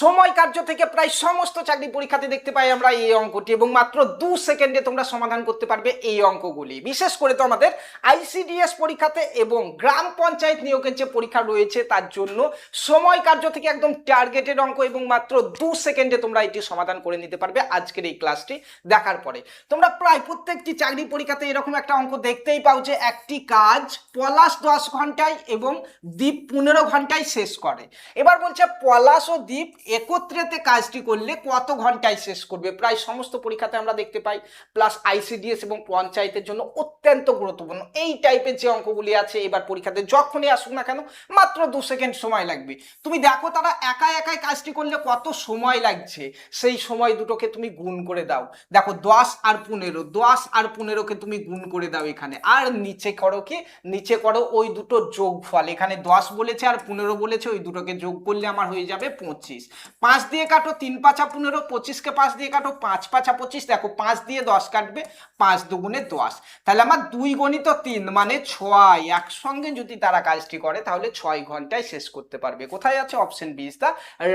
সময় কার্য থেকে প্রায় সমস্ত চাকরি পরীক্ষাতে দেখতে পাই আমরা এই অঙ্কটি এবং মাত্র 2 সেকেন্ডে তোমরা সমাধান করতে পারবে এই অঙ্কগুলি। বিশেষ করে তো আমাদের আইসিডিএস পরীক্ষাতে এবং গ্রাম পঞ্চায়েত নিয়োগের যে পরীক্ষা রয়েছে তার জন্য সময় কার্য থেকে একদম টার্গেটেড অঙ্ক এবং মাত্র 2 সেকেন্ডে তোমরা এটি সমাধান করে নিতে পারবে আজকের এই ক্লাসটি দেখার পরে। তোমরা প্রায় প্রত্যেকটি চাকরি পরীক্ষাতে এরকম একটা অঙ্ক দেখতেই পাও যে একটি কাজ পলাশ 10 ঘন্টায় এবং দীপ 15 ঘন্টায় শেষ করে। এবার বলছে পলাশ ও দীপ একত্রেতে কাজটি করলে কত ঘন্টায় শেষ করবে। প্রায় সমস্ত পরীক্ষাতে আমরা দেখতে পাই, প্লাস আইসিডিএস এবং পঞ্চায়েতের জন্য অত্যন্ত গুরুত্বপূর্ণ এই টাইপের যে অঙ্কগুলি আছে। এবার পরীক্ষাতে যখনই আসুক না কেন মাত্র 2 সেকেন্ড সময় লাগবে। তুমি দেখো তারা একা একাই কাজটি করলে কত সময় লাগছে, সেই সময় দুটোকে তুমি গুণ করে দাও। দেখো 10 আর 15, 10 আর 15কে তুমি গুণ করে দাও এখানে, আর নিচে করো কি, নিচে করো ওই দুটো যোগফল। এখানে 10 বলেছে আর 15 বলেছে, ওই দুটোকে যোগ করলে আমার হয়ে যাবে 25। 5 দিয়ে কাটো, 3 5 15, 25কে 5 দিয়ে কাটো, 5 5 25। দেখো 5 দিয়ে 10 কাটবে, 5 দুগুণে 10, তাহলে আমার 2 গণিত 3 মানে 6। একসঙ্গে যদি তারা কাজটি করে তাহলে 6 ঘন্টায় শেষ করতে পারবে। কোথায় আছে? Option B is the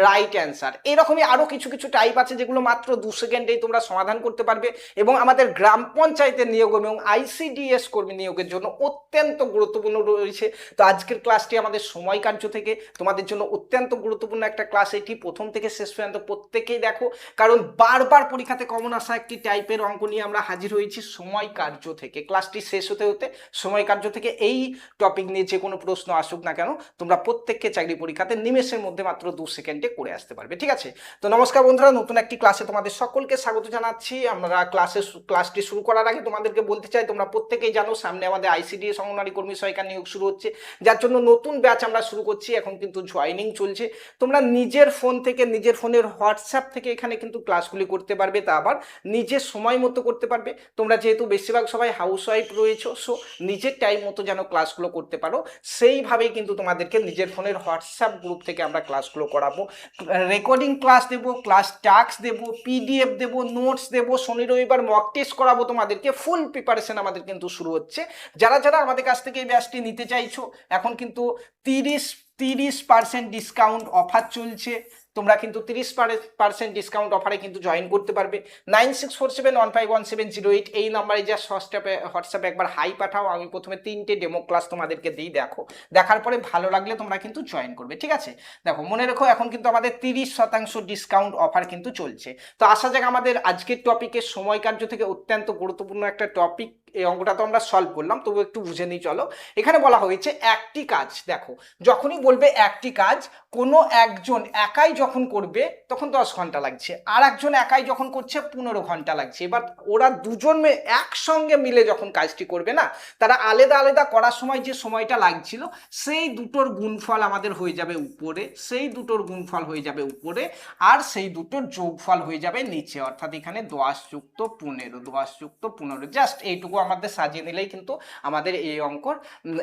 right answer. এরকমই আরো কিছু কিছু টাইপ আছে যেগুলো মাত্র 2 সেকেন্ডেই তোমরা সমাধান করতে পারবে এবং আমাদের গ্রাম পঞ্চায়েতের নিয়োগ এবং আইসিডিএস কর্মী নিয়োগের জন্য অত্যন্ত গুরুত্বপূর্ণ রয়েছে। তো আজকের ক্লাসটি আমাদের সময় কার্য থেকে তোমাদের জন্য অত্যন্ত গুরুত্বপূর্ণ একটা ক্লাস। এটি প্রথম থেকে শেষ পর্যন্ত প্রত্যেকেই দেখো, কারণ বারবার পরীক্ষাতে কমন আসা একটি টাইপের অঙ্ক নিয়ে আমরা হাজির হয়েছি সময় কার্য থেকে। ক্লাসটি শেষ হতে হতে সময় কার্য থেকে এই টপিক নিয়ে যে কোনো প্রশ্ন আসুক না কেন তোমরা প্রত্যেককে চাকরি পরীক্ষাতে নিমেষের মধ্যে মাত্র 2 সেকেন্ডে করে আসতে পারবে। ঠিক আছে? তো নমস্কার বন্ধুরা, নতুন একটি ক্লাসে তোমাদের সকলকে স্বাগত জানাচ্ছি। আমরা ক্লাসটি শুরু করার আগে তোমাদেরকে বলতে চাই, তোমরা প্রত্যেকেই জানো সামনে আমাদের আইসিডিএস অঙ্গনওয়াড়ি কর্মী সহায়িকা নিয়োগ শুরু হচ্ছে, যার জন্য নতুন ব্যাচ আমরা শুরু করছি। এখন কিন্তু জয়েনিং চলছে। তোমরা নিজের ফোন থেকে, নিজের ফোনের হোয়াটসঅ্যাপ থেকে এখানে কিন্তু ক্লাসগুলি করতে পারবে, তা আবার নিজের সময় মতো করতে পারবে। তোমরা যেহেতু বেশিরভাগ সবাই হাউস ওয়াইফ রয়েছো, সো নিজের টাইম মতো যেন ক্লাসগুলো করতে পারো সেইভাবেই কিন্তু তোমাদেরকে নিজের ফোনের হোয়াটসঅ্যাপ গ্রুপ থেকে আমরা ক্লাসগুলো করাবো। রেকর্ডিং ক্লাস দেবো, ক্লাস টাস্ক দেবো, পিডিএফ দেবো, নোটস দেবো, শনি রবিবার মক টেস্ট করাবো তোমাদেরকে। ফুল প্রিপারেশন আমাদের কিন্তু শুরু হচ্ছে। যারা যারা আমাদের কাছ থেকে এই ব্যাচটি নিতে চাইছো, এখন কিন্তু 30% ডিসকাউন্ট অফার চলছে। তোমরা কিন্তু 30% ডিসকাউন্ট অফারে কিন্তু জয়েন করতে পারবে। 9647151708 এই নাম্বারে যা হোয়াটসঅ্যাপে একবার হাই পাঠাও। আমি প্রথমে 3টে ডেমো ক্লাস তোমাদেরকে দিই, দেখো, দেখার পরে ভালো লাগলে তোমরা কিন্তু জয়েন করবে। ঠিক আছে? দেখো মনে রেখো, এখন কিন্তু আমাদের 30% ডিসকাউন্ট অফার কিন্তু চলছে। তো আসা যাক আমাদের আজকের টপিকের সময় কার্য থেকে অত্যন্ত গুরুত্বপূর্ণ একটা টপিক। এই অঙ্কটা তো আমরা সলভ করলাম, তবু একটু বুঝে নিই চলো। এখানে বলা হয়েছে একটি কাজ, দেখো যখনই বলবে একটি কাজ কোনো একজন একাই যখন করবে তখন 10 ঘন্টা লাগছে, আর একজন একাই যখন করছে 15 ঘন্টা লাগছে। এবার ওরা দুজন একসঙ্গে মিলে যখন কাজটি করবে না, তারা আলাদা আলাদা করার সময় যে সময়টা লাগছিল সেই দুটোর গুণফল আমাদের হয়ে যাবে উপরে, সেই দুটোর গুণফল হয়ে যাবে উপরে, আর সেই দুটোর যোগফল হয়ে যাবে নিচে। অর্থাৎ এখানে 10 যুক্ত 15, 10 যুক্ত 15, জাস্ট এইটুকু আমাদের সাজিয়ে নিলেই কিন্তু আমাদের এই অঙ্কর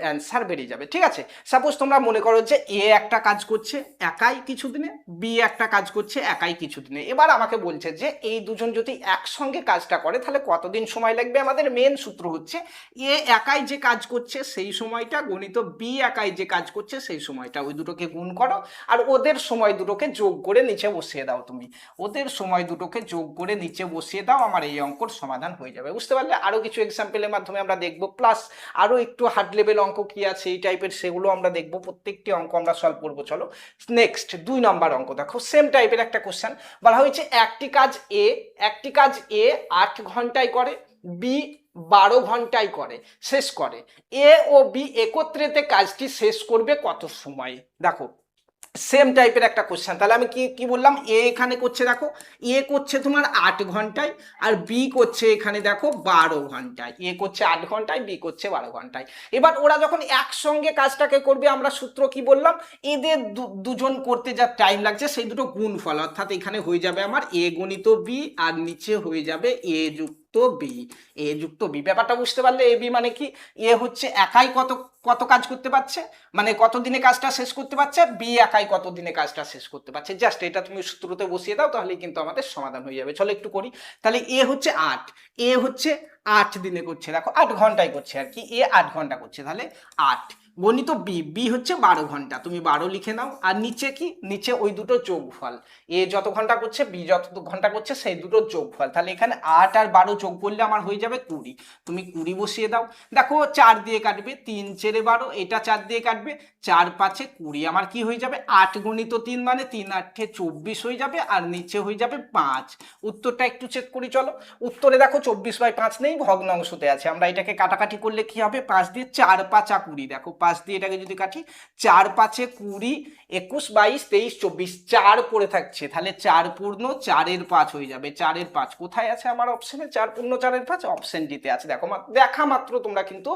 অ্যান্সার বেরিয়ে যাবে। ঠিক আছে? সাপোজ তোমরা মনে করো যে এ একটা কাজ করছে একাই কিছুদিনে, বি একটা কাজ করছে একাই কিছুদিনে। এবার আমাকে বলছে যে এই দুজন যদি একসঙ্গে কাজটা করে তাহলে কতদিন সময় লাগবে। আমাদের মেন সূত্র হচ্ছে এ একাই যে কাজ করছে সেই সময়টা গণিত বি একাই যে কাজ করছে সেই সময়টা, ওই দুটোকে গুণ করো আর ওদের সময় দুটোকে যোগ করে নিচে বসিয়ে দাও। তুমি ওদের সময় দুটোকে যোগ করে নিচে বসিয়ে দাও, আমার এই অঙ্কর সমাধান হয়ে যাবে। বুঝতে পারলে? আরো কিছু এক্সাম্পলের মাধ্যমে আমরা দেখবো, প্লাস আরো একটু হার্ড লেভেল অঙ্ক কি আছে এই টাইপের সেগুলো আমরা দেখবো। প্রত্যেকটি অঙ্ক আমরা সলভ করবো। চলো নেক্সট 2 নম্বর অঙ্ক দেখো, সেম টাইপের একটা কোশ্চেন। বলা হয়েছে একটি কাজ এ 8 ঘন্টায় করে, বি 12 ঘন্টায় করে, শেষ করে। এ ও বি একত্রেতে কাজটি শেষ করবে কত সময়। দেখো সেম টাইপের একটা কোশ্চেন। তাহলে আমি কি বললাম, এ এখানে করছে, দেখো এ করছে তোমার 8 ঘন্টায় আর বি করছে এখানে দেখো 12 ঘন্টায়। এ করছে 8 ঘন্টায়, বি করছে 12 ঘন্টায়। এবার ওরা যখন একসঙ্গে কাজটাকে করবে, আমরা সূত্র কি বললাম, এদের দুজন করতে যা টাইম লাগছে সেই দুটো গুণফল, অর্থাৎ এখানে হয়ে যাবে আমার এ গণিত বি আর নিচে হয়ে যাবে এ যুক্ত বি। এ যুক্ত বি, ব্যাপারটা বুঝতে পারলে? এ বি মানে কি, এ হচ্ছে একাই কত কত কাজ করতে পারছে, মানে কত দিনে কাজটা শেষ করতে পারছে, বি একাই কত দিনে কাজটা শেষ করতে পারছে। জাস্ট এটা তুমি সূত্রতে বসিয়ে দাও, তাহলে কিন্তু আমাদের সমাধান হয়ে যাবে। চলো একটু করি। তাহলে এ হচ্ছে 8, এ হচ্ছে 8 দিনে করছে, দেখো 8 ঘন্টায় করছে আর কি, এ 8 ঘন্টা করছে, তাহলে 8 গণিত বি, বি হচ্ছে 12 ঘন্টা, তুমি 12 লিখে নাও। আর নিচে কি, নিচে ওই দুটো যোগফল, এ যত ঘন্টা করছে বি যত ঘন্টা করছে সেই দুটোর যোগফল। তাহলে এখানে 8 আর 12 যোগ করলে আমার হয়ে যাবে 20, তুমি 20 বসিয়ে দাও। দেখো 4 দিয়ে কাটবে, 3 4 12, এটা 4 দিয়ে কাটবে, 4 5 20, আমার কি হয়ে যাবে 8 গণিত 3 মানে 3 8 24 হয়ে যাবে, আর নিচে হয়ে যাবে 5। উত্তরটা একটু চেক করি চলো। উত্তরে দেখো 24/5 নেই, ভগ্নাংশতে আছে। আমরা এটাকে কাটাকাটি করলে কি হবে, 5 দিয়ে 4 5 20, দেখো 5 দিয়ে এটাকে যদি কাটি, 4 5 20, 21 22 23 24, 4 পড়ে থাকছে, তাহলে 4 পূর্ণ 4 5 হয়ে যাবে। 4 5 কোথায় আছে আমার অপশনে, 4 পূর্ণ 4 5 অপশন ডিতে আছে। দেখো দেখা মাত্র তোমরা কিন্তু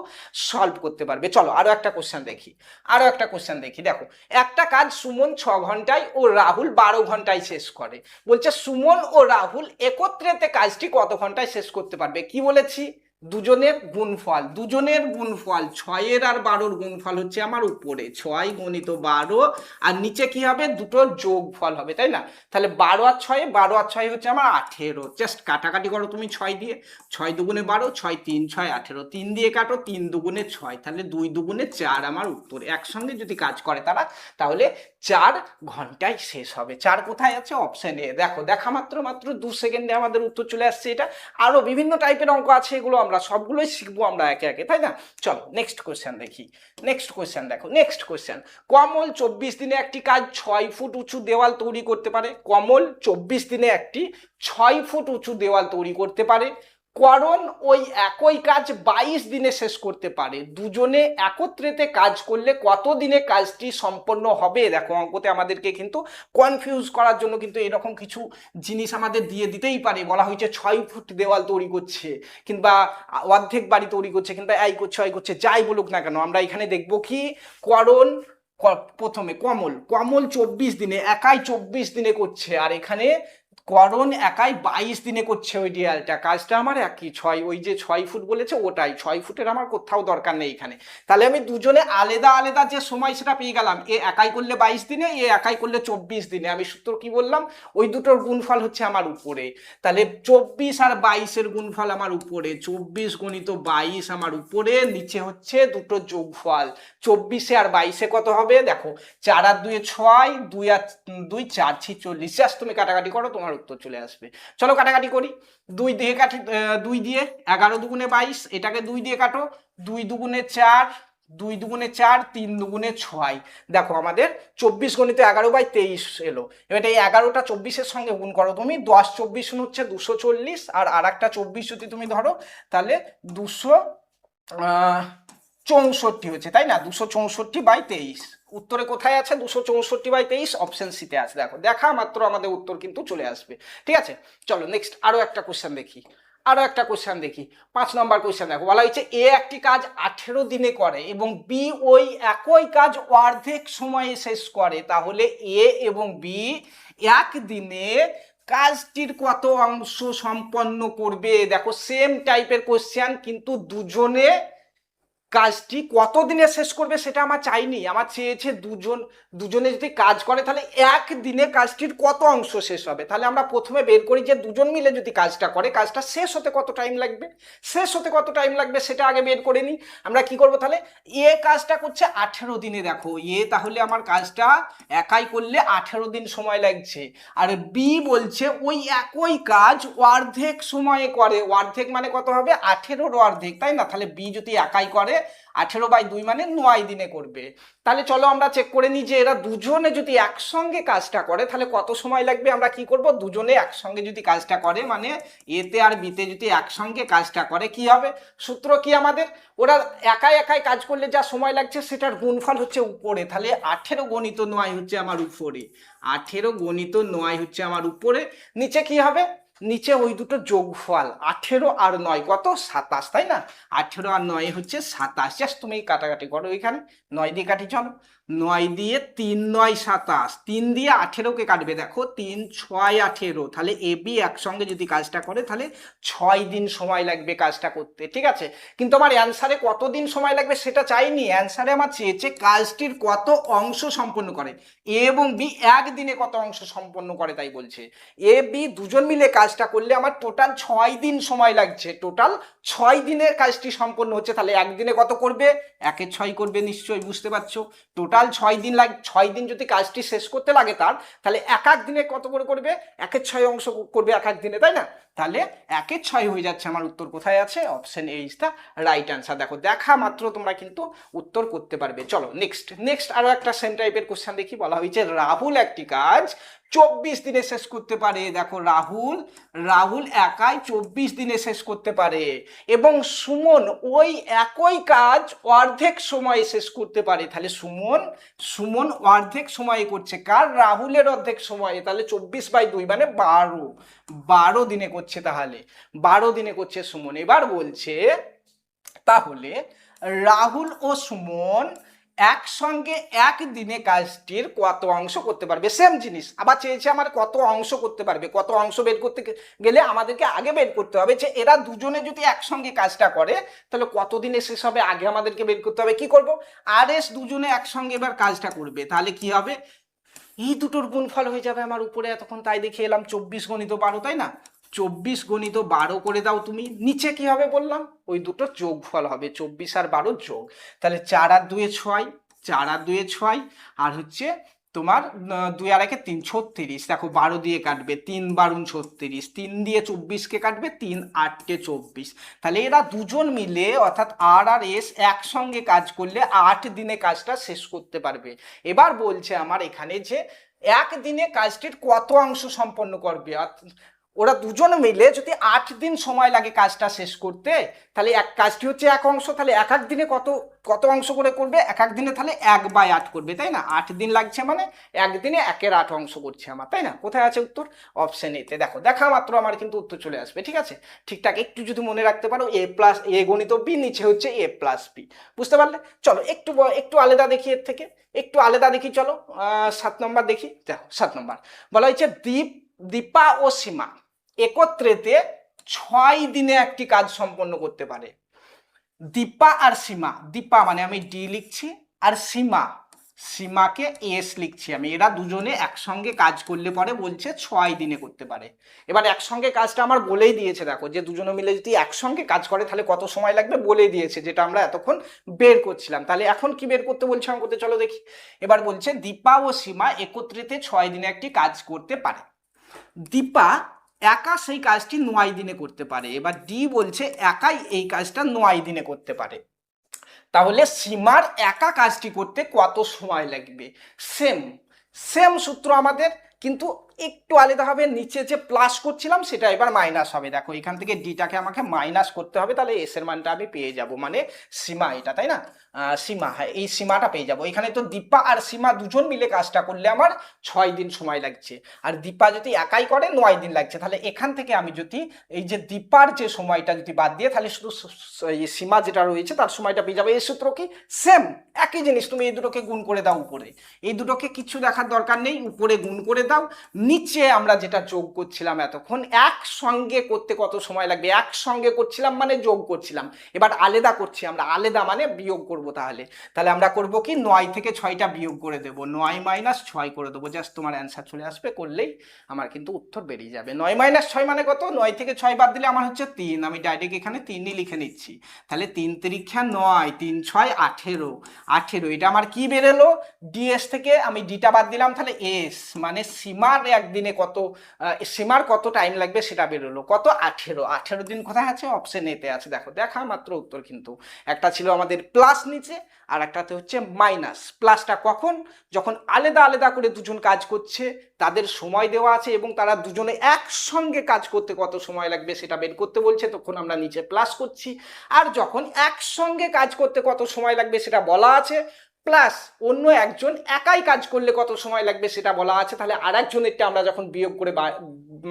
সলভ করতে পারবে। চলো আরো একটা কোশ্চেন দেখি, আরো একটা কোশ্চেন দেখি। দেখো একটা কাজ সুমন 6 ঘন্টায় ও রাহুল 12 ঘন্টায় শেষ করে। বলছে সুমন ও রাহুল একত্রেতে কাজটি কত ঘন্টায় শেষ করতে পারবে। কি বলেছি, দুজনের গুণফল, দুজনের গুণফল 6 আর 12 গুণফল হচ্ছে আমার উপরে 6 গণিত 12, আর নিচে কি হবে, দুটোর যোগফল হবে, তাই না। তাহলে 12 আর 6, 12 আর 6 হচ্ছে আমার 18। জাস্ট কাটাকাটি করো তুমি 6 দিয়ে, 6 দুগুণে 12, 6 3 6 18, 3 দিয়ে কাটো, 3 দুগুণে 6, তাহলে 2 দুগুণে 4 আমার উত্তর। একসঙ্গে যদি কাজ করে তারা, তাহলে 4 ঘন্টায় শেষ হবে। 4 কোথায় আছে, অপশন এ। দেখো দেখা মাত্র 2 সেকেন্ডে আমাদের উত্তর চলে আসছে। এটা আরো বিভিন্ন টাইপের অঙ্ক আছে, এগুলো আমরা সবগুলোই শিখবো আমরা একে একে, তাই না। চলো নেক্সট কোশ্চেন দেখি। নেক্সট কোশ্চেন দেখো, নেক্সট কোশ্চেন। কমল 24 দিনে একটি কাজ 6 ফুট উঁচু দেওয়াল তৈরি করতে পারে। কমল 24 দিনে একটি 6 ফুট উঁচু দেওয়াল তৈরি করতে পারে। করণ ওই একই কাজ 22 দিনে শেষ করতে পারে। দুজনে একত্রেতে কাজ করলে কত দিনে কাজটি সম্পন্ন হবে। দেখো অঙ্কতে আমাদেরকে কিন্তু কনফিউজ করার জন্য কিন্তু এরকম কিছু জিনিস আমাদের দিয়ে দিতেই পারে। বলা হয়েছে 6 ফুট দেওয়াল তৈরি করছে, কিংবা অর্ধেক বাড়ি তৈরি করছে, কিংবা এই করছে ওই করছে, যাই বলুক না কেন, আমরা এখানে দেখবো কি করণ প্রথমে কমল, কমল 24 দিনে, একাই 24 দিনে করছে, আর এখানে করণ একাই 22 দিনে করছে ওই দেয়ালটা। কাজটা আমার একই 6, ওই যে 6 ফুট বলেছে ওটাই, 6 ফুটের আমার কোথাও দরকার নেই এখানে। তাহলে আমি দুজনে আলাদা আলাদা যে সময় সেটা পেয়ে গেলাম। এ একাই করলে 22 দিনে, এ একাই করলে 24 দিনে। আমি সূত্র কি বললাম, ওই দুটোর গুণফল হচ্ছে আমার উপরে। তাহলে 24 আর 22 এর গুণফল আমার উপরে, 24 গণিত 22 আমার উপরে, নিচে হচ্ছে দুটো যোগফল। 24 আর 22 কত হবে, দেখো 4 আর 2 6, 2 আর 2 4 46, জাস্ট তুমি কাটাকাটি করো তোমার উত্তর চলে আসবে। চলো কাটাকাটি করি। 2 দিয়ে কাটি, 2 দিয়ে 11 দুগুণে 22, এটাকে 2 দিয়ে কাটো, 2 দুগুণে 4, 2 দুগুণে 4, 3 দুগুণে 6। দেখো আমাদের 24 গণিত 11/23 এলো। এবার এই 11টা 24-এর সঙ্গে গুণ করো তুমি, 10 24 হচ্ছে 240, আর আরেকটা 24 যদি তুমি ধরো তাহলে 264 হচ্ছে, তাই না। 264/23 উত্তরে কোথায় আছে, 264/23 অপশন সিতে আছে। দেখো দেখা মাত্র আমাদের উত্তর কিন্তু চলে আসবে। ঠিক আছে, চলো নেক্সট আরো একটা কোশ্চেন দেখি, আরো একটা কোশ্চেন দেখি। 5 নম্বর কোশ্চেন দেখো, বলা হয়েছে এ একটি কাজ 18 দিনে করে এবং বি ওই একই কাজ অর্ধেক সময়ে শেষ করে। তাহলে এ এবং বি একদিনে কাজটির কত অংশ সম্পন্ন করবে। দেখো সেম টাইপের কোশ্চেন, কিন্তু দুজনে কাজটি কত দিনে শেষ করবে সেটা আমার চাইনি। আমার চেয়েছে দুজনে যদি কাজ করে তাহলে একদিনে কাজটির কত অংশ শেষ হবে। তাহলে আমরা প্রথমে বের করি যে দুজন মিলে যদি কাজটা করে কাজটা শেষ হতে কত টাইম লাগবে, শেষ হতে কত টাইম লাগবে সেটা আগে বের করে নিই। আমরা কি করব, তাহলে এ কাজটা করছে 18 দিনে। দেখো এ তাহলে আমার কাজটা একাই করলে 18 দিন সময় লাগছে, আর বি বলছে ওই একই কাজ অর্ধেক সময়ে করে। অর্ধেক মানে কত হবে, 18-র অর্ধেক, তাই না। তাহলে বি যদি একাই করে 18/2 মানে 9 দিনে করবে। তাহলে চলো আমরা চেক করে নিই যে এরা দুজনে যদি একসঙ্গে কাজটা করে তাহলে কত সময় লাগবে। আমরা কি করব, দুজনে একসঙ্গে যদি কাজটা করে, মানে এতে আর বিতে যদি একসঙ্গে কাজটা করে কি হবে, সূত্র কি আমাদের, ওরা একাই একাই কাজ করলে যা সময় লাগছে সেটার গুণফল হচ্ছে উপরে। তাহলে 18 গণিত 9 হচ্ছে আমার উপরে, 18 গণিত 9 হচ্ছে আমার উপরে। নিচে কি হবে, নিচে ওই দুটো যোগফল 18 আর 9 কত 27, তাই না। 18 আর 9 হচ্ছে 27, জাস্ট তুমি কাটাকাটি করো, এখানে 9 দিয়ে কাটি, চলো 9 দিয়ে 3 9 27, 3 দিয়ে 18কে কাটবে, দেখো 3 6 18, তাহলে এ বি একসঙ্গে যদি কাজটা করে তাহলে 6 দিন সময় লাগবে কাজটা করতে, ঠিক আছে। কিন্তু আমার অ্যান্সারে কতদিন সময় লাগবে সেটা চাইনি, অ্যান্সারে আমার চেয়েছে কাজটির কত অংশ সম্পন্ন করে, এ এবং বি একদিনে কত অংশ সম্পন্ন করে তাই বলছে। এ বি দুজন মিলে কাজটা করলে আমার টোটাল 6 দিন সময় লাগছে, টোটাল 6 দিনের কাজটি সম্পন্ন হচ্ছে, তাহলে একদিনে কত করবে, 1 6 করবে, নিশ্চয়ই বুঝতে পারছো। টোটাল 6 দিন 6 দিন যদি কাজটি শেষ করতে লাগে তার, তাহলে এক এক দিনে কত করে করবে, 1 6 অংশ করবে এক এক দিনে, তাই না। তাহলে 1 6 হয়ে যাচ্ছে, আমার উত্তর কোথায় আছে, option A is the right answer. দেখো দেখা মাত্র তোমরা কিন্তু উত্তর করতে পারবে। চলো নেক্সট আরো একটা সেম টাইপের কোশ্চেন দেখি। বলা হয়েছে রাহুল একটি কাজ 24 দিনে শেষ করতে পারে। দেখো রাহুল একাই 24 দিনে শেষ করতে পারে এবং সুমন ওই একই কাজ অর্ধেক সময়ে শেষ করতে পারে। তাহলে সুমন অর্ধেক সময়ে করছে, কার, রাহুলের অর্ধেক সময়ে, তাহলে 24/2 মানে 12 দিনে করছে, তাহলে 12 দিনে করছে সুমন। এবার বলছে তাহলে রাহুল ও সুমন একসঙ্গে একদিনে কাজটির কত অংশ করতে পারবে, সেম জিনিস আবার চেয়েছে আমার কত অংশ করতে পারবে। কত অংশ বের করতে গেলে আমাদেরকে আগে বের করতে হবে যে এরা দুজনে যদি একসঙ্গে কাজটা করে তাহলে কত দিনে শেষ হবে, আগে আমাদেরকে বের করতে হবে। কি করব, আর এস দুজনে একসঙ্গে এবার কাজটা করবে, তাহলে কি হবে, এই দুটোর গুণফল হয়ে যাবে আমার উপরে, এতক্ষণ তাই দেখে এলাম 24 × 12, তাই না। 24 × 12 করে দাও তুমি, নিচে কি হবে বললাম, ওই দুটো যোগফল হবে, 24 আর 12 যোগ, তাহলে 4 আর 2 6, 4 আর 2 6, আর হচ্ছে তোমার 2 আর 1 3, 36। দেখো 12 দিয়ে কাটবে, 3 12 36, 3 দিয়ে 24কে কাটবে, 3 8 24। তাহলে এরা দুজন মিলে অর্থাৎ আর আর এস একসঙ্গে কাজ করলে 8 দিনে কাজটা শেষ করতে পারবে। এবার বলছে আমার এখানে যে একদিনে কাজটির কত অংশ সম্পন্ন করবে, ওরা দুজন মিলে যদি 8 দিন সময় লাগে কাজটা শেষ করতে, তাহলে এক কাজটি হচ্ছে এক অংশ, তাহলে এক এক দিনে কত কত অংশ করে করবে, এক এক দিনে তাহলে 1/8 করবে, তাই না। 8 দিন লাগছে মানে একদিনে 1/8 অংশ করছে আমার, তাই না। কোথায় আছে উত্তর, অপশন এতে। দেখো দেখা মাত্র আমার কিন্তু উত্তর চলে আসবে, ঠিক আছে। ঠিকঠাক একটু যদি মনে রাখতে পারো, এ গণিত বি, নিচে হচ্ছে এ প্লাস বি, বুঝতে পারলে। চলো একটু আলাদা দেখি, এর থেকে একটু আলাদা দেখি। চলো 7 নম্বর দেখি। দেখো 7 নম্বর বলা হয়েছে দীপা ও সীমা একত্রেতে 6 দিনে একটি কাজ সম্পন্ন করতে পারে। দীপা আর সীমা, দীপা মানে আমি ডি লিখছি, আর সীমাকে এস লিখছি আমি, এরা দুজনে একসঙ্গে কাজ করলে পরে বলছে 6 দিনে করতে পারে। এবার একসঙ্গে কাজটা আমার বলেই দিয়েছে, দেখো যে দুজনে মিলে যদি একসঙ্গে কাজ করে তাহলে কত সময় লাগবে বলেই দিয়েছে, যেটা আমরা এতক্ষণ বের করছিলাম। তাহলে এখন কি বের করতে বলছে অঙ্কতে, চলো দেখি। এবার বলছে দীপা ও সীমা একত্রিতে 6 দিনে একটি কাজ করতে পারে। দীপা একা সেই কাজটি 9 দিনে করতে পারে। এবার ডি বলছে একাই এই কাজটা 9 দিনে করতে পারে। তাহলে সীমার একা কাজটি করতে কত সময় লাগবে, সেম সূত্র আমাদের, কিন্তু একটু আলাদা হবে। নিচে যে প্লাস করছিলাম সেটা এবার মাইনাস হবে। দেখো এখান থেকে ডিটাকে আমাকে মাইনাস করতে হবে, তাহলে এস এর মানটা আমি পেয়ে যাব, মানে সীমা এটা, তাই না। সীমা, হ্যাঁ এই সীমাটা পেয়ে যাব। এখানে তো দীপা আর সীমা দুজন মিলে কাজটা করলে আমার 6 দিন সময় লাগছে, আর দীপা যদি একাই করে 9 দিন লাগছে। তাহলে এখান থেকে আমি যদি এই যে দীপার যে সময়টা যদি বাদ দিয়ে, তাহলে শুধু সীমা যেটা রয়েছে তার সময়টা পেয়ে যাবে। এই সূত্র কি সেম, একই জিনিস। তুমি এই দুটোকে গুণ করে দাও উপরে, এই দুটোকে কিছু দেখার দরকার নেই, উপরে গুণ করে দাও। নিচে আমরা যেটা যোগ করছিলাম এতক্ষণ, একসঙ্গে করতে কত সময় লাগবে, একসঙ্গে করছিলাম মানে যোগ করছিলাম, এবার আলাদা করছি আমরা, আলাদা মানে বিয়োগ করব। তাহলে আমরা করব কি, 9 থেকে 6টা বিয়োগ করে দেব, 9 - 6 করে দেবো, জাস্ট তোমার অ্যান্সার চলে আসবে, করলেই আমার কিন্তু উত্তর বেরিয়ে যাবে। 9 - 6 মানে কত, 9 থেকে 6 বাদ দিলে আমার হচ্ছে 3, আমি ডাইরেক্ট এখানে 3ই লিখে নিচ্ছি। তাহলে 3 × 3 = 9, 3 × 6 = 18। এটা আমার কি বেরোলো, ডিএস থেকে আমি ডিটা বাদ দিলাম, তাহলে এস মানে সীমার একদিনে কত, সীমার কত টাইম লাগবে সেটা বেরোলো, কত, 18 দিন। কোথায় আছে, অপশন এতে আছে। দেখো দেখা মাত্র উত্তর কিন্তু, একটা ছিল আমাদের প্লাস নিচে, আর একটাতে হচ্ছে মাইনাস। প্লাসটা কখন, যখন আলাদা আলাদা করে দুজন কাজ করছে, তাদের সময় দেওয়া আছে এবং তারা দুজনে একসঙ্গে কাজ করতে কত সময় লাগবে সেটা বের করতে বলছে, তখন আমরা নিচে প্লাস করছি। আর যখন একসঙ্গে কাজ করতে কত সময় লাগবে সেটা বলা আছে, প্লাস অন্য একজন একাই কাজ করলে কত সময় লাগবে সেটা বলা আছে, তাহলে আর একজনেরটা আমরা যখন বিয়োগ করে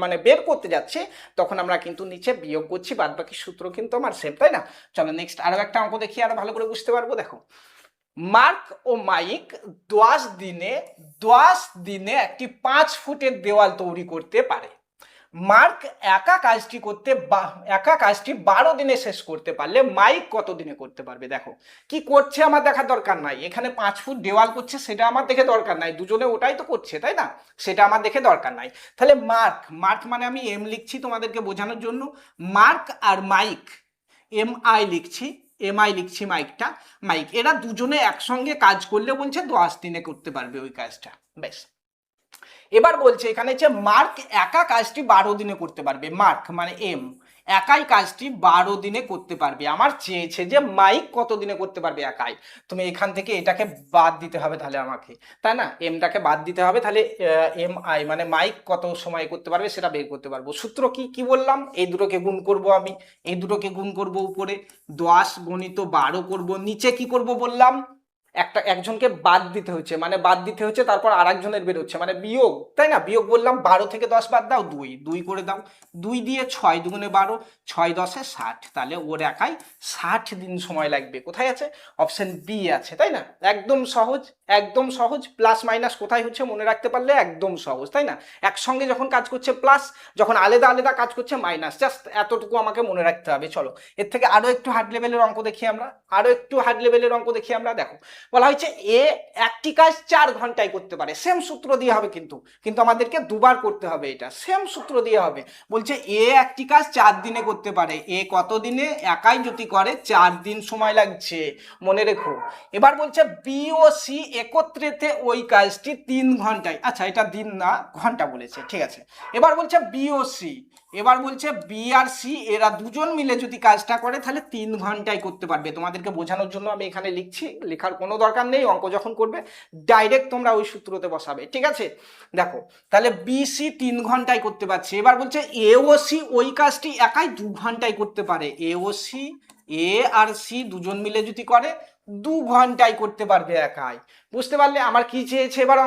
মানে বের করতে যাচ্ছি তখন আমরা কিন্তু নিচে বিয়োগ করছি, বাদ বাকি সূত্র কিন্তু আমার সেম, তাই না। চলো নেক্সট আরো একটা অঙ্ক দেখি, আরো ভালো করে বুঝতে পারবো। দেখো মার্ক ও মাইক 10 দিনে একটি 5 ফুটের দেওয়াল তৈরি করতে পারে। মার্ক একা কাজটি 12 দিনে শেষ করতে পারলে মাইক কত দিনে করতে পারবে? দেখো কি করছে আমার দেখার দরকার নাই, এখানে 5 ফুট দেওয়াল করছে সেটা আমার দেখে দরকার নাই, দুজনে ওটাই তো করছে তাই না, সেটা আমার দেখে দরকার নাই। তাহলে মার্ক মানে আমি এম লিখছি তোমাদেরকে বোঝানোর জন্য, মার্ক আর মাইক এমআই লিখছি মাইক এরা দুজনে একসঙ্গে কাজ করলে বলছে 10 দিনে করতে পারবে ওই কাজটা। বেশ, এবার বলছে এখানে যে মার্ক একা কাজটি 12 দিনে করতে পারবে, মার্ক মানে এম একাই কাজটি 12 দিনে করতে পারবে। আমার চেয়েছে যে মাইক কত দিনে করতে পারবে একাই, তুমি এখান থেকে এটাকে বাদ দিতে হবে তাহলে আমাকে, তাই না, এমটাকে বাদ দিতে হবে, তাহলে এম আই মানে মাইক কত সময় করতে পারবে সেটা বের করতে পারবো। সূত্র কি বললাম, এই দুটোকে গুণ করব, আমি এই দুটোকে গুণ করব, উপরে 10 × 12 করব, নিচে কি করব বললাম, একজনকে বাদ দিতে হচ্ছে, মানে বাদ দিতে হচ্ছে তারপর আরেকজনের বের হচ্ছে মানে বিয়োগ, তাই না, বিয়োগ বললাম 12 থেকে 10 বাদ দাও, 2 করে দাও, 2 দিয়ে 6 দুগুণে 12, 6 10 60, তাহলে ওর একাই 60 দিন সময় লাগবে। কোথায় আছে? অপশন বি আছে, তাই না, একদম সহজ, প্লাস মাইনাস কোথায় হচ্ছে মনে রাখতে পারলে একদম সহজ, তাই না, একসঙ্গে যখন কাজ করছে প্লাস, যখন আলাদা আলাদা কাজ করছে মাইনাস, জাস্ট এতটুকু আমাকে মনে রাখতে হবে। চলো এর থেকে আরো একটু হার্ড লেভেলের অঙ্ক দেখি আমরা, দেখো বলা হয়েছে এ একটি কাজ 4 ঘন্টায় করতে পারে, সেম সূত্র দিয়ে হবে কিন্তু আমাদেরকে দুবার করতে হবে, এটা সেম সূত্র দিয়ে হবে। বলছে এ একটি কাজ 4 দিনে করতে পারে, এ কত দিনে, একাই যদি করে 4 দিন সময় লাগছে, মনে রেখো। এবার বলছে বি ও সি একত্রেতে ওই কাজটি 3 ঘন্টায়, আচ্ছা এটা দিন না ঘন্টা বলেছে, ঠিক আছে। এবার বলছে বি আর সি এরা দুজন মিলে যদি কাজটা করে তাহলে 3 ঘন্টায় করতে পারবে। তোমাদেরকে বোঝানোর জন্য আমি এখানে লিখছি, লেখার কোনো দরকার নেই, অঙ্ক যখন করবে ডাইরেক্ট তোমরা ওই সূত্রতে বসাবে, ঠিক আছে। দেখো তাহলে বি সি 3 ঘন্টায় করতে পারছে। এবার বলছে এ ও সি ওই কাজটি একাই 2 ঘন্টায় করতে পারে, এ আর সি দুজন মিলে যদি করে 2 ঘন্টায় করতে পারবে একাই। বুঝতে পারলে আমার কি চেয়েছে? এবার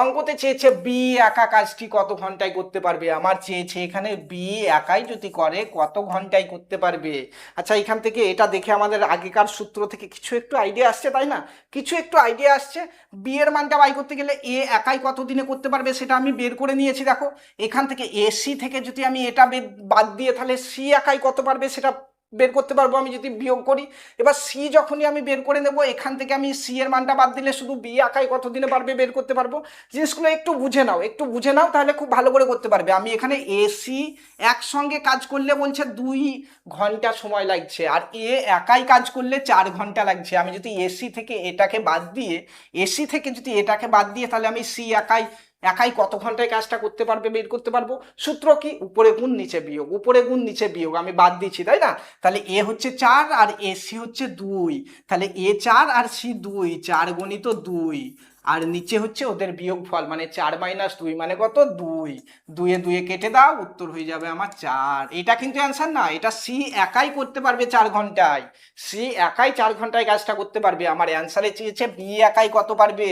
অঙ্কতে চেয়েছে বি একা কাজটি কত ঘন্টায় করতে পারবে, আমার চেয়েছে এখানে বি একাই যদি করে কত ঘন্টায় করতে পারবে। আচ্ছা এখান থেকে এটা দেখে আমাদের আগেকার সূত্র থেকে কিছু একটু আইডিয়া আসছে, তাই না, কিছু একটু আইডিয়া আসছে। বি এর মানটা বাই করতে গেলে এ একাই কত দিনে করতে পারবে সেটা আমি বের করে নিয়েছি। দেখো এখান থেকে এসি থেকে যদি আমি এটা বাদ দিয়ে তাহলে সি একাই কত পারবে সেটা বের করতে পারবো আমি যদি বিয়োগ করি। এবার সি যখনই আমি বের করে নেব, এখান থেকে আমি সি এর মানটা বাদ দিলে শুধু বি একাই কত দিনে পারবে বের করতে পারবো। জিনিসগুলো একটু বুঝে নাও তাহলে খুব ভালো করে করতে পারবে। আমি এখানে এসি একসঙ্গে কাজ করলে বলছে 2 ঘন্টা সময় লাগছে, আর এ একাই কাজ করলে 4 ঘন্টা লাগছে। আমি যদি এসি থেকে এটাকে বাদ দিয়ে তাহলে আমি সি একাই কত ঘন্টায় কাজটা করতে পারবে বের করতে পারবো। সূত্র কি? উপরে গুণ নিচে বিয়োগ, আমি বাদ দিচ্ছি তাই না। তাহলে এ হচ্ছে 4 আর এসি হচ্ছে 2, তাহলে এ 4 আর সি 2, 4 গুণিত 2, আর নিচে হচ্ছে ওদের বিয়োগফল মানে 4 - 2 মানে কত 2, 2 এ কেটে দাও, উত্তর হয়ে যাবে আমার 4। এটা কিন্তু অ্যান্সার না, এটা সি একাই করতে পারবে 4 ঘন্টায়, সি একাই 4 ঘন্টায় কাজটা করতে পারবে। আমার অ্যান্সারে চেয়েছে বি একাই কত পারবে।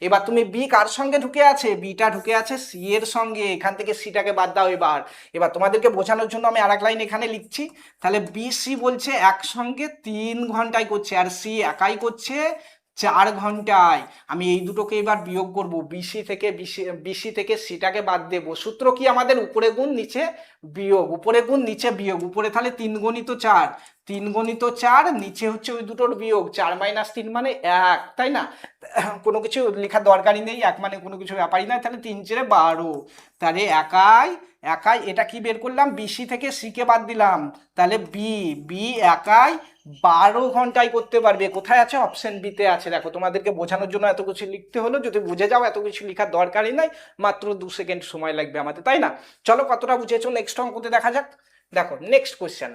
এবার তুমি বি কার সঙ্গে ঢুকে আছে? বিটা ঢুকে আছে সি এর সঙ্গে, এখান থেকে সিটাকে বাদ দাও। এবার তোমাদেরকে বোঝানোর জন্য আমি আরেক লাইন এখানে লিখছি। তাহলে বি সি বলছে একসঙ্গে 3 ঘন্টায় করছে, আর সি একাই করছে 4 ঘন্টায়। আমি এই দুটোকে এবার বিয়োগ করব, বিসি থেকে সিটাকে বাদ দেব। সূত্র কি আমাদের? উপরে গুণ নিচে বিয়োগ, উপরে তাহলে 3 গুণিত 4, 3 গুণিত 4, নিচে হচ্ছে ওই দুটোর বিয়োগ, 4 - 3 মানে 1, তাই না, কোনো কিছু লেখার দরকারই নেই, 1 মানে কোনো কিছু ব্যাপারই না। তাহলে 3 × 4 = 12, তাহলে একাই এটা কি বের করলাম? বিসি থেকে সিকে বাদ দিলাম, তাহলে বি একাই 12 ঘন্টায় করতে পারবে। কোথায় আছে? অপশন বিতে আছে। দেখো তোমাদেরকে বোঝানোর জন্য এত কিছু লিখতে হলো, যদি বুঝে যাও এত কিছু লেখার দরকারই নাই, মাত্র 2 সেকেন্ড সময় লাগবে আমাদের, তাই না। চলো কতটা বুঝেছো নেক্সট অঙ্কতে দেখা যাক। দেখো নেক্সট কোশ্চেন,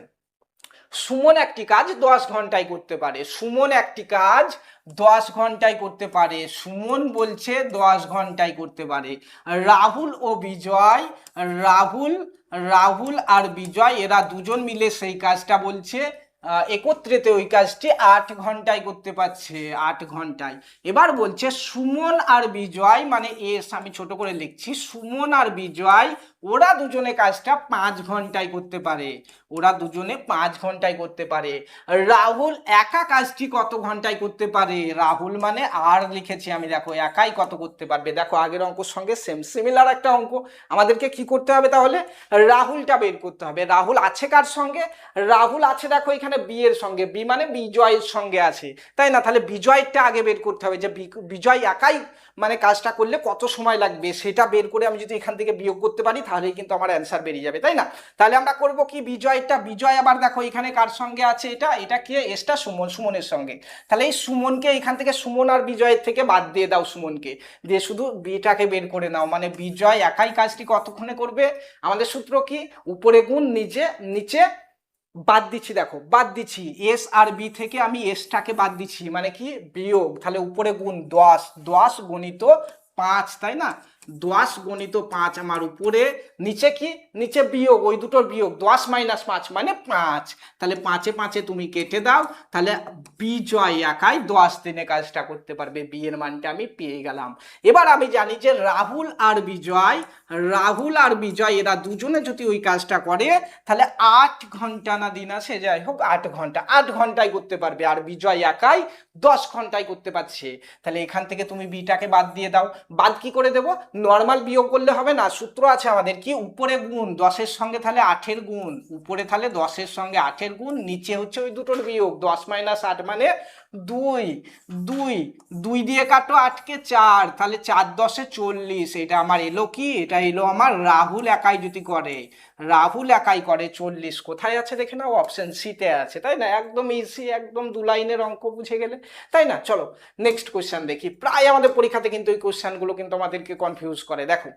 সুমন একটি কাজ 10 ঘন্টায় করতে পারে। সুমন বলছে 10 ঘন্টায় করতে পারে। রাহুল আর বিজয় এরা দুজন মিলে সেই কাজটা বলছে একত্রেতে ওই কাজটি 8 ঘন্টায় করতে পারছে, 8 ঘন্টায়। এবার বলছে সুমন আর বিজয়, মানে এস আমি ছোট করে লিখছি, সুমন আর বিজয় ওরা দুজনে কাজটা 5 ঘন্টায় করতে পারে, ওরা দুজনে 5 ঘন্টায় করতে পারে। রাহুল একা কাজটি কত ঘন্টায় করতে পারে? রাহুল মানে আর লিখেছি আমি, দেখো একাই কত করতে পারবে। দেখো আগের অঙ্কের সঙ্গে সেম সিমিলার একটা অঙ্ক, আমাদেরকে কি করতে হবে তাহলে? রাহুলটা বের করতে হবে। রাহুল আছে কার সঙ্গে? রাহুল আছে দেখো এখানে বি এর সঙ্গে, বি মানে বিজয়ের সঙ্গে আছে, তাই না? তাহলে বিজয়টা আগে বের করতে হবে, যে বিজয় একাই মানে কাজটা করলে কত সময় লাগবে সেটা বের করে আমি যদি এখান থেকে বিয়োগ করতে পারি তাহলেই কিন্তু আমার অ্যান্সার বেরিয়ে যাবে, তাই না? তাহলে আমরা করব কি, বিজয়টা, বিজয় আবার দেখো এখানে কার সঙ্গে আছে, এটা কে, এসটা সুমন, সুমনের সঙ্গে। তাহলে এই সুমনকে এখান থেকে, সুমন আর বিজয়ের থেকে বাদ দিয়ে দাও সুমনকে, দিয়ে শুধু বিটাকে বের করে নাও, মানে বিজয় একাই কাজটি কতক্ষণে করবে? আমাদের সূত্র কি, উপরে গুণ নিচে, নিচে বাদ দিচ্ছি, দেখো বাদ দিচ্ছি এস আর বি থেকে আমি এসটাকে বাদ দিচ্ছি, মানে কি বিয়োগ, তাহলে উপরে গুণ 10, 10 গণিত 5, তাই না? 10 গণিত 5 আমার উপরে, নিচে কি, নিচে বিয়োগ, ওই দুটোর বিয়োগ, 10 - 5 মানে 5, তাহলে 5 এ 5 তুমি কেটে দাও, তাহলে বিজয় একাই 10 দিনে কাজটা করতে পারবে, বি এর মানটা আমি পেয়ে গেলাম। এবার আমি জানি যে রাহুল আর বিজয়, রাহুল আর বিজয় এরা দুজনে যদি ওই কাজটা করে তাহলে 8 ঘন্টা না দিন আছে, যাই হোক 8 ঘন্টা, 8 ঘন্টায় করতে পারবে, আর বিজয় একাই 10 ঘন্টায় করতে পারছে। তাহলে এখান থেকে তুমি বিটাকে বাদ দিয়ে দাও। বাদ কি করে দেবো? নর্মাল বিয়োগ করলে হবে না, সূত্র আছে আমাদের কি, উপরে গুণ 10-এর সঙ্গে তাহলে 8-এর গুণ, উপরে তাহলে 10-এর সঙ্গে 8-এর গুণ, নিচে হচ্ছে ওই দুটোর বিয়োগ, 10 - 8 মানে 2, 2, 2 দিয়ে কাটো 8কে 4, তাহলে 4 × 10 = 40, এটা আমার এলো কি, এটা এলো আমার রাহুল একাই যদি করে, রাহুল একাই করে 40। কোথায় আছে দেখে নাও, অপশন সিতে আছে, তাই না? একদম ইজি, একদম 2 লাইনের অঙ্ক, বুঝে গেলে, তাই না? চলো নেক্সট কোশ্চেন দেখি। প্রায় আমাদের পরীক্ষাতে কিন্তু এই কোশ্চেনগুলো কিন্তু আমাদেরকে কনফিউজ করে। দেখো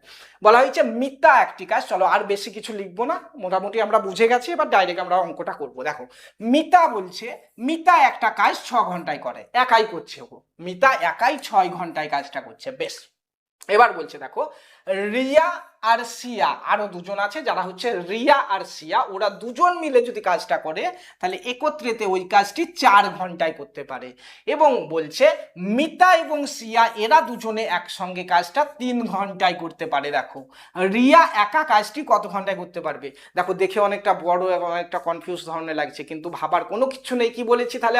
বলা হয়েছে মিতা একটি কাজ, চলো আর বেশি কিছু লিখবো না, মোটামুটি আমরা বুঝে গেছি, এবার ডাইরেক্ট আমরা অঙ্কটা করবো। দেখো মিতা বলছে, মিতা একটা কাজ 6 ঘন্টায় করে, একাই করছে, ও মিতা একাই 6 ঘন্টায় কাজটা করছে, বেশ। এবার বলছে দেখো রিয়া আর সিয়া, আরো দুজন আছে যারা হচ্ছে রিয়া আর সিয়া, ওরা দুজন মিলে যদি কাজটা করে তাহলে একত্রেতে ওই কাজটি 4 ঘন্টায় করতে পারে। এবং বলছে মিতা এবং সিয়া এরা দুজনে একসঙ্গে কাজটা 3 ঘন্টায় করতে পারে। দেখো রিয়া একা কাজটি কত ঘন্টায় করতে পারবে? দেখো দেখে অনেকটা বড় এবং অনেকটা কনফিউজ ধরনের লাগছে, কিন্তু ভাবার কোনো কিছু নেই। কি বলেছি তাহলে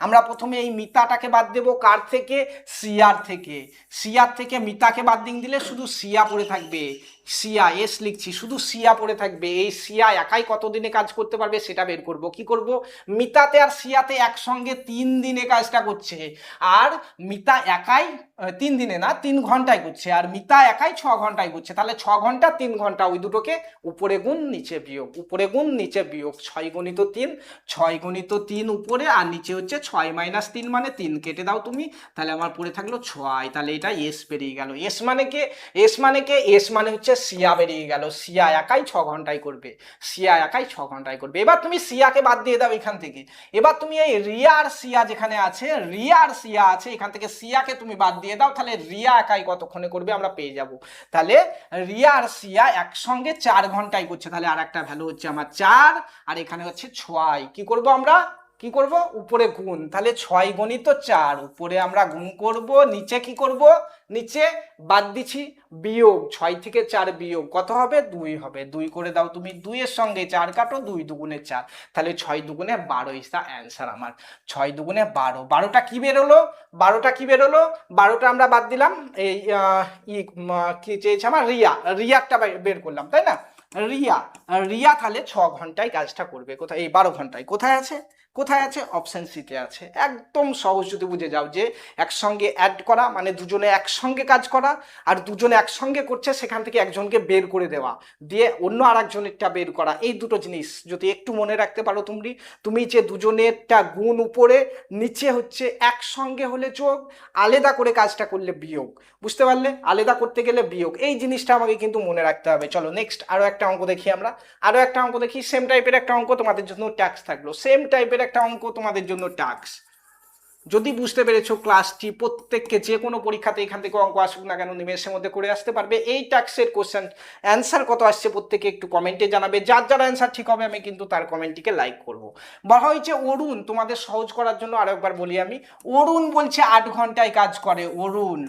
আমরা প্রথমে এই মিতাটাকে বাদ দেবো, কার থেকে? সিয়ার থেকে। সিয়ার থেকে মিতাকে বাদ দিয়ে দিলে শুধু সিয়া পড়ে থাকবে, সিয়া, এস লিখছি, শুধু সিয়া পড়ে থাকবে। এই সিয়া একাই কত দিনে কাজ করতে পারবে সেটা বের করব। কি করব? মিতাতে আর সিয়াতে একসঙ্গে 3 দিনে কাজটা করছে, আর মিতা একাই 3 দিনে না 3 ঘন্টায় করছে, আর মিতা একাই 6 ঘন্টায় করছে। তাহলে 6 ঘন্টা 3 ঘন্টা, ওই দুটোকে উপরে গুণ নিচে বিয়োগ, উপরে গুণ নিচে বিয়োগ, 6 × 3, 6 × 3 উপরে, আর নিচে হচ্ছে 6 - 3 মানে 3, কেটে দাও তুমি, তাহলে আমার পড়ে থাকলো 6। তাহলে এটা এস বেরিয়ে গেল। এস মানে কে? এস মানে কে? এস মানে হচ্ছে সিয়া বেরিয়ে গেল। সিয়া একাই 6 ঘন্টায় করবে, সিয়া একাই 6 ঘন্টায় করবে। এবার তুমি সিয়াকে বাদ দিয়ে দাও এখান থেকে। এবার তুমি এই রিয়া আর সিয়া যেখানে আছে, রিয়া আর সিয়া আছে, এখান থেকে সিয়াকে তুমি বাদ দিয়ে দাও, তাহলে রিয়া একাই কতক্ষণে করবে আমরা পেয়ে যাব। তাহলে রিয়া আর সিয়া একসঙ্গে 4 ঘন্টায় করছে, তাহলে আর একটা ভ্যালু হচ্ছে আমার 4, আর এখানে হচ্ছে 6। কি করব আমরা? কি করব? উপরে গুণ, তাহলে 6 × 4, উপরে আমরা গুণ করব, নিচে কি করব? নিচে বাদ দিচ্ছি বিয়োগ, 6 থেকে 4 বিয়োগ কত হবে? 2 হবে। 2 করে দাও তুমি, 2 এর সঙ্গে 4 কাটো, 2 × 2 = 4, তাহলে 6 × 2 = 12 ইজ দ্য অ্যান্সার আমার। 6 × 2 = 12। 12টা কি বেরোলো? 12টা কি বেরোলো? 12টা আমরা বাদ দিলাম, এই কি চেয়েছে আমার? রিয়ারটা বের করলাম, তাই না? রিয়া তাহলে 6 ঘন্টায় কাজটা করবে। কোথায়? এই 12 ঘন্টায়। কোথায় আছে? কোথায় আছে? অপশন সিতে আছে। একদম সহজ যদি বুঝে যাও যে একসঙ্গে অ্যাড করা মানে দুজনে একসঙ্গে কাজ করা, আর দুজনে একসঙ্গে করছে সেখান থেকে একজনকে বের করে দেওয়া, দিয়ে অন্য আর একজনেরটা বের করা, এই দুটো জিনিস যদি একটু মনে রাখতে পারো তুমি যে দুজনেরটা গুণ উপরে, নিচে হচ্ছে একসঙ্গে হলে যোগ, আলাদা করে কাজটা করলে বিয়োগ। বুঝতে পারলে? আলাদা করতে গেলে বিয়োগ, এই জিনিসটা আমাকে কিন্তু মনে রাখতে হবে। চলো নেক্সট আরো একটা অঙ্ক দেখি আমরা, আরো একটা অঙ্ক দেখি। সেম টাইপের একটা অঙ্ক তোমাদের জন্য ট্যাক্স থাকলো, সেম টাইপের একটা অঙ্ক তোমাদের জন্য টাস্ক। যদি বুঝতে পেরেছো ক্লাসটি প্রত্যেককে যে কোনো পরীক্ষাতে এখান থেকে অঙ্ক আসুক না কেন নিমেষের মধ্যে করে আসতে পারবে। এই টাস্কের কোশ্চেন অ্যান্সার কত আসছে প্রত্যেকে একটু কমেন্টে জানাবে, যার যার অ্যান্সার ঠিক হবে আমি কিন্তু তার কমেন্টটিকে লাইক করব। বলা হয়েছে অরুণ, তোমাদের সহজ করার জন্য আরো একবার বলি আমি, অরুণ বলছে 8 ঘন্টায় কাজ করে। অরুণ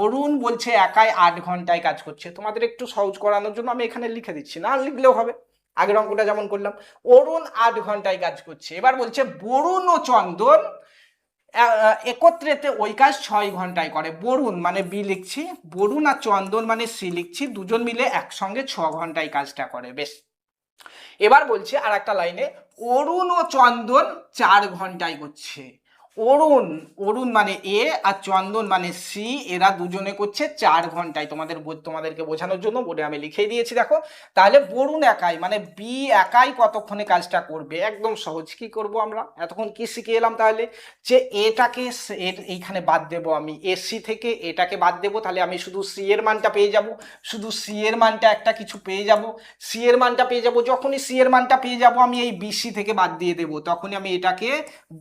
অরুণ বলছে একাই 8 ঘন্টায় কাজ করছে। তোমাদের একটু সহজ করানোর জন্য আমি এখানে লিখে দিচ্ছি, না লিখলেও হবে, আগের অঙ্কটা যেমন করলাম। অরুণ 8 ঘন্টায় কাজ করছে। এবার বলছে বরুণ ও চন্দন একত্রেতে ওই কাজ 6 ঘন্টায় করে। বরুণ মানে বি লিখছি, বরুণ আর চন্দন মানে সি লিখছি, দুজন মিলে একসঙ্গে 6 ঘন্টায় কাজটা করে। বেশ, এবার বলছে আর একটা লাইনে অরুণ ও চন্দন 4 ঘন্টায় করছে। অরুণ অরুণ মানে এ আর চন্দন মানে সি, এরা দুজনে করছে 4 ঘন্টায়। তোমাদেরকে বোঝানোর জন্য বোর্ডে আমি লিখে দিয়েছি দেখো। তাহলে বরুণ একাই মানে বি একাই কতক্ষণে কাজটা করবে? একদম সহজ। কি করব আমরা এতক্ষণ কি শিখে এলাম? তাহলে যে এটাকে এইখানে বাদ দেব, আমি এসি থেকে এটাকে বাদ দেব, তাহলে আমি শুধু সি এর মানটা পেয়ে যাব, শুধু সি এর মানটা একটা কিছু পেয়ে যাব, সি এর মানটা পেয়ে যাব। যখনই সি এর মানটা পেয়ে যাব আমি এই বিসি থেকে বাদ দিয়ে দেবো, তখনই আমি এটাকে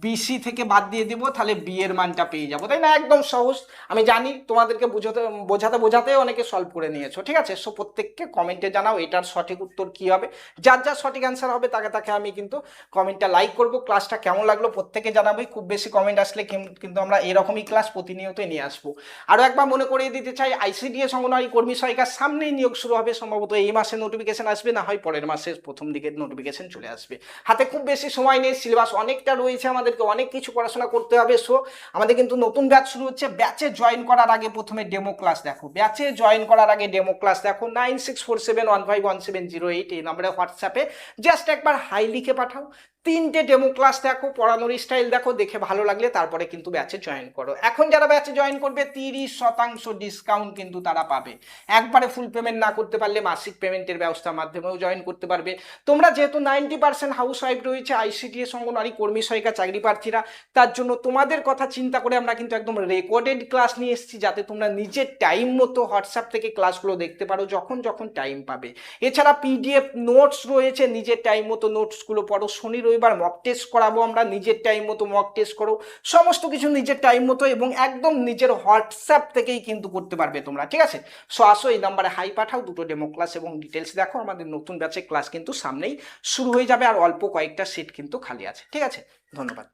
বিসি থেকে বাদ দিয়ে দেবো, তাহলে বি এর মানটা পেয়ে যাবো, তাই না? একদম সহজ। আমি জানি তোমাদেরকে বোঝাতে অনেকে সলভ করে নিয়েছো, ঠিক আছে? সো প্রত্যেককে কমেন্টে জানাও এটার সঠিক উত্তর কি হবে। যার যার সঠিক অ্যান্সার হবে তাকে আমি কিন্তু কমেন্টটা লাইক করব। ক্লাসটা কেমন লাগলো প্রত্যেকে জানাবে। খুব বেশি কমেন্ট আসলে কিন্তু আমরা এরকমই ক্লাস প্রতিনিয়তই নিয়ে আসবো। আরও একবার মনে করিয়ে দিতে চাই, আইসিডিএস অঙ্গনওয়াড়ি কর্মী সহায়িকার সামনেই নিয়োগ শুরু হবে, সম্ভবত এই মাসে নোটিফিকেশন আসবে, না হয় পরের মাসের প্রথম দিকে নোটিফিকেশন চলে আসবে। হাতে খুব বেশি সময় নেই, সিলেবাস অনেকটা রয়েছে, আমাদেরকে অনেক কিছু পড়াশোনা করতে হবে। সো আমাদের কিন্তু নতুন ব্যাচ শুরু হচ্ছে। ব্যাচে জয়েন করার আগে প্রথমে ডেমো ক্লাস দেখো, ব্যাচে জয়েন করার আগে ডেমো ক্লাস দেখো। 9647151708 এই নম্বরে হোয়াটসঅ্যাপে জাস্ট একবার হাই লিখে পাঠাও। 3টে ডেমো ক্লাস দেখো, পড়ানোর স্টাইল দেখো, দেখে ভালো লাগলে তারপরে কিন্তু ব্যাচে জয়েন করো। এখন যারা ব্যাচে জয়েন করবে 30% ডিসকাউন্ট কিন্তু তারা পাবে। একবারে ফুল পেমেন্ট না করতে পারলে মাসিক পেমেন্টের ব্যবস্থার মাধ্যমেও জয়েন করতে পারবে। তোমরা যেহেতু 90% হাউস ওয়াইফ রয়েছে, আইসিডিএস অঙ্গনওয়াড়ি কর্মী সহায়িকা চাকরি প্রার্থীরা, তার জন্য তোমাদের কথা চিন্তা করে আমরা কিন্তু একদম রেকর্ডেড ক্লাস নিয়ে এসেছি, যাতে তোমরা নিজের টাইম মতো হোয়াটসঅ্যাপ থেকে ক্লাসগুলো দেখতে পারো যখন যখন টাইম পাবে। এছাড়া পিডিএফ নোটস রয়েছে, নিজের টাইম মতো নোটসগুলো পড়ো। শনি রবিবার মক টেস্ট করাবো আমরা, নিজের টাইম মতো মক টেস্ট করো, সমস্ত কিছু নিজের টাইম মতো এবং একদম নিজের হোয়াটসঅ্যাপ থেকেই কিন্তু করতে পারবে তোমরা, ঠিক আছে? সো আসো এই নাম্বারে হাই পাঠাও, দুটো ডেমো ক্লাস এবং ডিটেলস দেখো। আমাদের নতুন ব্যাচে ক্লাস কিন্তু সামনেই শুরু হয়ে যাবে, আর অল্প কয়েকটা সিট কিন্তু খালি আছে, ঠিক আছে? ধন্যবাদ।